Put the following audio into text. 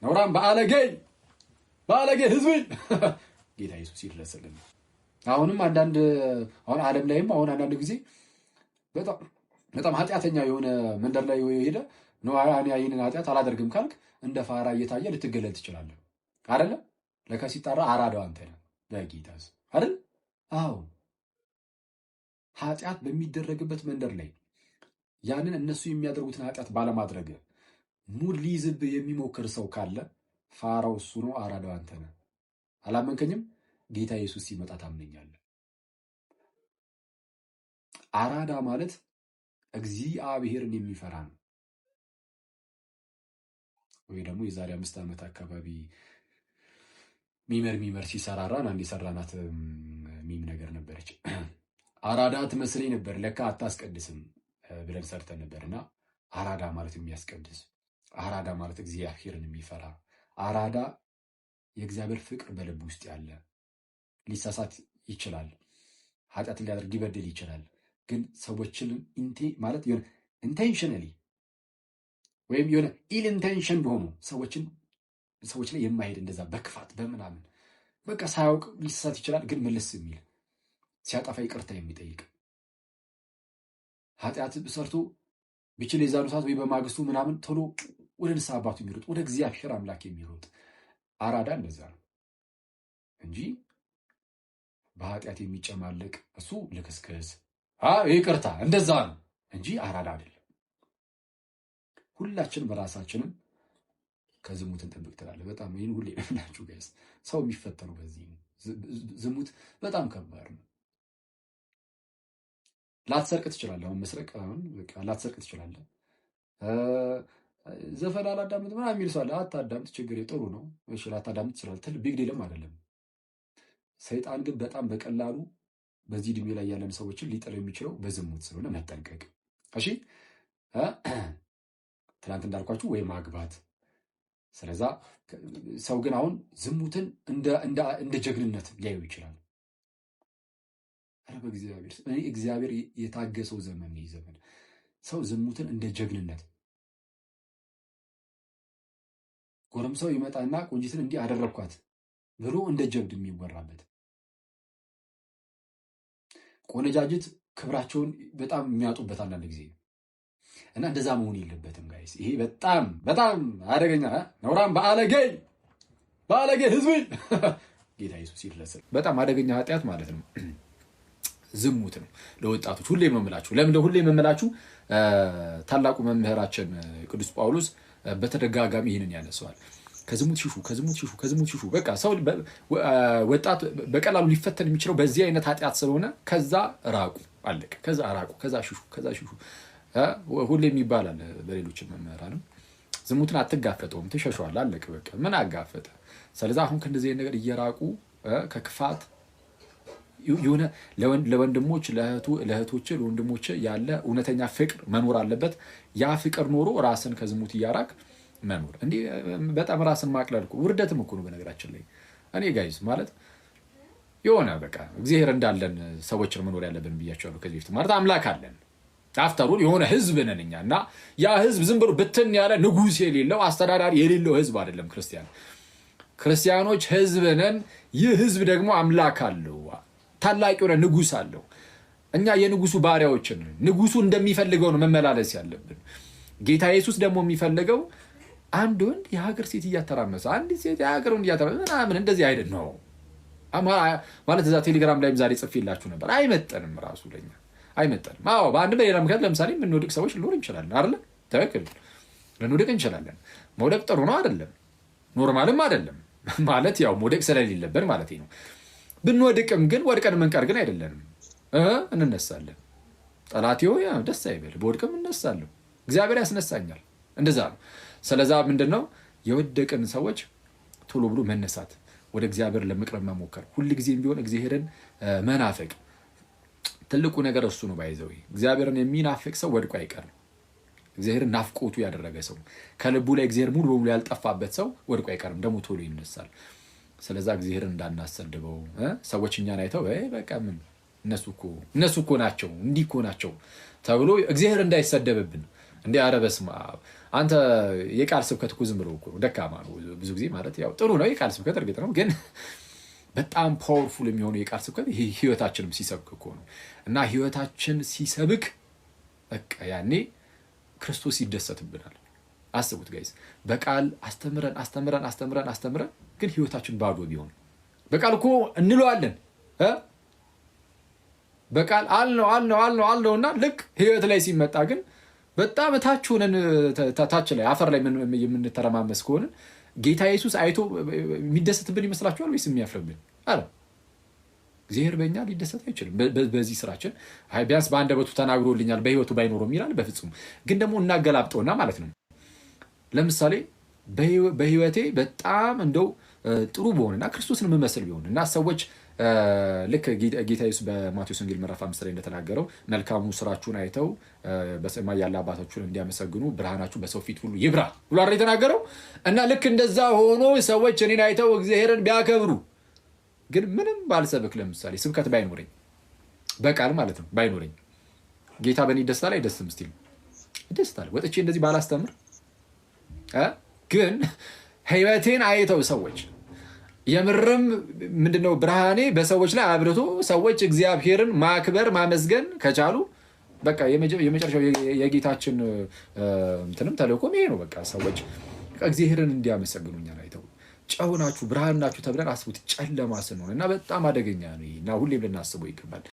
ነውራም ባለጌ ህዝብ ጌታ ኢየሱስ ይድረስልን። አሁንም አሁን ዓለም ላይም አሁን አንዳንድ ጊዜ በጣም ኃጢአተኛ የሆነ መንደር ላይ ሄደ ነው ይህንን ኃጢአት አላደርግም ካልክ እንደ ፋራ እየታየ ልትገለል ትችላለህ አይደለ? ለካ ሲጣራ አራዳው አንተ ነህ በጌታስ አይደል? አዎ ኃጢአት በሚደረግበት መንደር ላይ ያንን እነሱ የሚያደርጉትን ኃጢአት ባለማድረግ ሙድ ሊይዝብህ የሚሞክር ሰው ካለ ፋራው እሱ ነው፣ አራዳው አንተ ነህ። አላመንከኝም? ጌታ ኢየሱስ ሲመጣ ታምነኛለህ። አራዳ ማለት እግዚአብሔርን የሚፈራ ነው። ወይ ደግሞ የዛሬ 5 ዓመት አካባቢ ሚመር ሲሰራራን አንድ የሰራናት ሚም ነገር ነበረች። አራዳ ትመስለኝ ነበር ለካ አታስቀድስም ብለን ሰርተን ነበርና አራዳ ማለት የሚያስቀድስ፣ አራዳ ማለት እግዚአብሔርን የሚፈራ፣ አራዳ የእግዚአብሔር ፍቅር በልብ ውስጥ ያለ፣ ሊሳሳት ይችላል፣ ኃጢአትን ሊያደርግ ሊበድል ይችላል። ግን ሰዎችን ማለት የሆነ ኢንቴንሽናሊ ወይም የሆነ ኢል ኢንቴንሽን በሆኑ ሰዎች ላይ የማይሄድ እንደዛ በክፋት በምናምን በቃ ሳያውቅ ሊሳሳት ይችላል፣ ግን መለስ የሚል ሲያጠፋ ይቅርታ የሚጠይቅ ኃጢአት ሰርቶ ቢችል የዛኑ ሰዓት ወይ በማግስቱ ምናምን ቶሎ ወደ ንስሐ አባቱ የሚሮጥ ወደ እግዚአብሔር አምላክ የሚሮጥ አራዳ እንደዛ ነው እንጂ በኃጢአት የሚጨማለቅ እሱ ልክስክስ ይቅርታ እንደዛ ነው እንጂ አራዳ አይደለም። ሁላችንም በራሳችንም ከዝሙት እንጠብቅ ትላለህ። በጣም ይህን ሁሌ ናችሁ ጋይስ። ሰው የሚፈተነው በዚህ ነው። ዝሙት በጣም ከባድ ነው። ላትሰርቅ ትችላለህ። አሁን መስረቅ በቃ ላትሰርቅ ትችላለህ። ዘፈን አላዳምጥ ምናምን የሚል ሰው አለ። አታዳምጥ፣ ችግር ጥሩ ነው። እሺ ላታዳምጥ ትችላለህ። ቢግ ዲልም አይደለም። ሰይጣን ግን በጣም በቀላሉ በዚህ እድሜ ላይ ያለን ሰዎችን ሊጥለው የሚችለው በዝሙት ስለሆነ መጠንቀቅ። እሺ ትናንት እንዳልኳችሁ ወይ ማግባት። ስለዛ ሰው ግን አሁን ዝሙትን እንደ ጀግንነት ሊያዩ ይችላል። ኧረ በእግዚአብሔር እግዚአብሔር የታገሰው ዘመን ነው። ዘመን ሰው ዝሙትን እንደ ጀግንነት ጎረምሳው ይመጣና ቆንጂትን እንዲህ አደረግኳት ብሎ እንደ ጀብድ የሚወራበት፣ ቆነጃጅት ክብራቸውን በጣም የሚያጡበት አንዳንድ ጊዜ እና እንደዛ መሆን የለበትም ጋይስ። ይሄ በጣም አደገኛ ነውራም ባለጌ ህዝብ ጌታ ኢየሱስ ይድረስልን። በጣም አደገኛ ኃጢአት ማለት ነው ዝሙት ነው። ለወጣቶች ሁሌ መምላችሁ ለምን ሁሌ መምላችሁ ታላቁ መምህራችን ቅዱስ ጳውሎስ በተደጋጋሚ ይህንን ያነሳዋል። ከዝሙት ሽሹ። በቃ ሰው ወጣት በቀላሉ ሊፈተን የሚችለው በዚህ አይነት ኃጢአት ስለሆነ ከዛ ራቁ፣ አለቀ። ከዛ ሽሹ። ሁሌም ይባላል በሌሎች መምህራንም ዝሙትን አትጋፈጠውም፣ ትሸሸዋል፣ አለቀ። በቃ ምን አጋፈጠ? ስለዚህ አሁን ከእንደዚህ አይነት ነገር እየራቁ ከክፋት የሆነ ለወንድሞች ለእህቶች ለወንድሞች ያለ እውነተኛ ፍቅር መኖር አለበት። ያ ፍቅር ኖሮ ራስን ከዝሙት እያራቅ መኖር እንዲህ በጣም ራስን ማቅለል እኮ ውርደትም እኮ ነው። በነገራችን ላይ እኔ ጋይዝ ማለት የሆነ በቃ እግዚአብሔር እንዳለን ሰዎችን መኖር ያለብን ብያቸዋለሁ ከዚህ በፊት። ማለት አምላክ አለን አፍተሩን የሆነ ህዝብ ነን እኛ እና ያ ህዝብ ዝም ብሎ ብትን ያለ ንጉሥ የሌለው አስተዳዳሪ የሌለው ህዝብ አይደለም። ክርስቲያኖች ህዝብ ነን። ይህ ህዝብ ደግሞ አምላክ አለው፣ ታላቅ የሆነ ንጉሥ አለው። እኛ የንጉሱ ባሪያዎችን ንጉሱ እንደሚፈልገው ነው መመላለስ ያለብን። ጌታ ኢየሱስ ደግሞ የሚፈልገው አንድ ወንድ የሀገር ሴት እያተራመሰ አንዲት ሴት የሀገር ወንድ እያተራመሰ ምናምን እንደዚህ አይደል ነው ማለት። እዛ ቴሌግራም ላይም ዛሬ ጽፌላችሁ ነበር። አይመጠንም፣ ራሱ ለኛ አይመጠንም። በአንድ በሌላ ምክንያት ለምሳሌ የምንወድቅ ሰዎች ልኖር እንችላለን አይደለ? ትክክል፣ ልንወድቅ እንችላለን። መውደቅ ጥሩ ነው አይደለም? ኖርማልም አይደለም ማለት ያው መውደቅ ስለሌለብን ማለት ነው። ብንወድቅም ግን ወድቀን መንቀር ግን አይደለንም። እንነሳለን። ጠላቴ ደስ አይበል፣ በወድቅም እነሳለሁ፣ እግዚአብሔር ያስነሳኛል። እንደዛ ነው። ስለዛ ምንድነው የወደቅን ሰዎች ቶሎ ብሎ መነሳት፣ ወደ እግዚአብሔር ለመቅረብ መሞከር፣ ሁልጊዜም ቢሆን እግዚአብሔርን መናፈቅ። ትልቁ ነገር እሱ ነው። ባይዘው እግዚአብሔርን የሚናፍቅ ሰው ወድቆ አይቀርም። እግዚአብሔርን ናፍቆቱ ያደረገ ሰው፣ ከልቡ ላይ እግዚአብሔር ሙሉ በሙሉ ያልጠፋበት ሰው ወድቆ አይቀርም፣ ደግሞ ቶሎ ይነሳል። ስለዛ እግዚአብሔርን እንዳናሰድበው፣ ሰዎች እኛን አይተው በቃ ምን እነሱ እኮ ናቸው እንዲህ እኮ ናቸው ተብሎ እግዚአብሔር እንዳይሰደብብን። እንዲህ ኧረ በስመ አብ አንተ የቃል ስብከት እኮ ዝም ብሎ እኮ ደካማ ነው። ብዙ ጊዜ ማለት ያው ጥሩ ነው የቃል ስብከት እርግጥ ነው፣ ግን በጣም ፓወርፉል የሚሆነው የቃል ስብከት ይሄ ህይወታችንም ሲሰብክ እኮ ነው። እና ህይወታችን ሲሰብክ በቃ ያኔ ክርስቶስ ይደሰትብናል። አስቡት ጋይስ፣ በቃል አስተምረን ግን ህይወታችን ባዶ ቢሆን፣ በቃል እኮ እንለዋለን በቃል አልነውና ልክ ህይወት ላይ ሲመጣ ግን በጣም ታች ሆነን ታች ላይ አፈር ላይ የምንተረማመስ ከሆነ ጌታ ኢየሱስ አይቶ የሚደሰትብን ይመስላችኋል ወይስ የሚያፍርብን? አረ እግዚአብሔር በእኛ ሊደሰት አይችልም። በዚህ ስራችን ቢያንስ በአንደበቱ ተናግሮልኛል በህይወቱ ባይኖረው ይላል። በፍጹም ግን ደግሞ እናገላብጠውና ማለት ነው። ለምሳሌ በህይወቴ በጣም እንደው ጥሩ በሆንና ክርስቶስን የምመስል ቢሆን እና ሰዎች ልክ ጌታ ኢየሱስ በማቴዎስ ወንጌል ምዕራፍ 5 ላይ እንደተናገረው መልካሙ ስራችሁን አይተው በሰማይ ያለ አባታችሁን እንዲያመሰግኑ ብርሃናችሁ በሰው ፊት ሁሉ ይብራ ብሎ አይደል የተናገረው። እና ልክ እንደዛ ሆኖ ሰዎች እኔን አይተው እግዚአብሔርን ቢያከብሩ ግን ምንም ባልሰብክ፣ ለምሳሌ ስብከት ባይኖረኝ በቃል ማለት ነው ባይኖረኝ፣ ጌታ በእኔ ደስታ ላይ ደስም ስቲል ደስታል ወጥቼ እንደዚህ ባላስተምር ግን ህይወቴን አይተው ሰዎች የምርም ምንድነው ብርሃኔ በሰዎች ላይ አብርቶ ሰዎች እግዚአብሔርን ማክበር ማመስገን ከቻሉ በቃ የመጨረሻው የጌታችን እንትንም ተልእኮም ይሄ ነው። በቃ ሰዎች እግዚአብሔርን እንዲያመሰግኑኛል አይተው ጨው ናችሁ ብርሃን ናችሁ ተብለን አስቡት። ጨለማ ስንሆን እና በጣም አደገኛ ነው እና ሁሌም ልናስበው ይገባል።